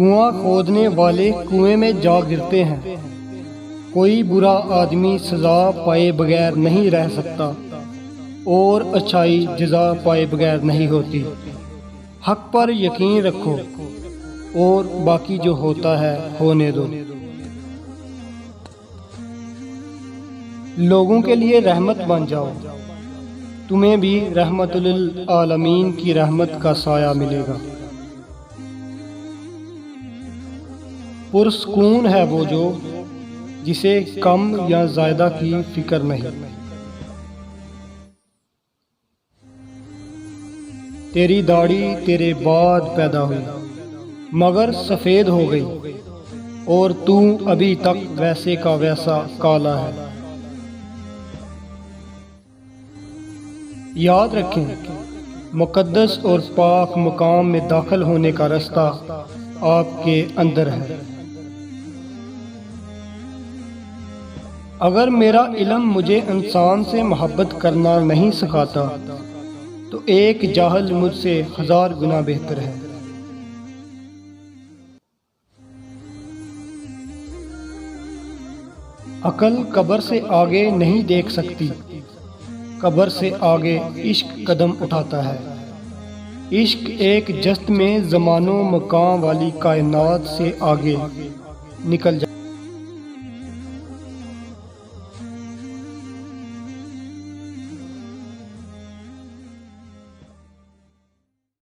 کنواں کھودنے والے کنویں میں جا گرتے ہیں۔ کوئی برا آدمی سزا پائے بغیر نہیں رہ سکتا اور اچھائی جزا پائے بغیر نہیں ہوتی۔ حق پر یقین رکھو اور باقی جو ہوتا ہے ہونے دو۔ لوگوں کے لیے رحمت بن جاؤ، تمہیں بھی رحمت للعالمین کی رحمت کا سایہ ملے گا۔ پرسکون ہے وہ جو جسے کم یا زیادہ کی فکر نہیں۔ تیری داڑھی تیرے بعد پیدا ہوئی مگر سفید ہو گئی اور تو ابھی تک ویسے کا ویسا کالا ہے۔ یاد رکھیں، مقدس اور پاک مقام میں داخل ہونے کا راستہ آپ کے اندر ہے۔ اگر میرا علم مجھے انسان سے محبت کرنا نہیں سکھاتا تو ایک جاہل مجھ سے 1000 گنا بہتر ہے۔ عقل قبر سے آگے نہیں دیکھ سکتی، قبر سے آگے عشق قدم اٹھاتا ہے۔ عشق ایک جست میں زمان و مکان والی کائنات سے آگے نکل جاتا ہے۔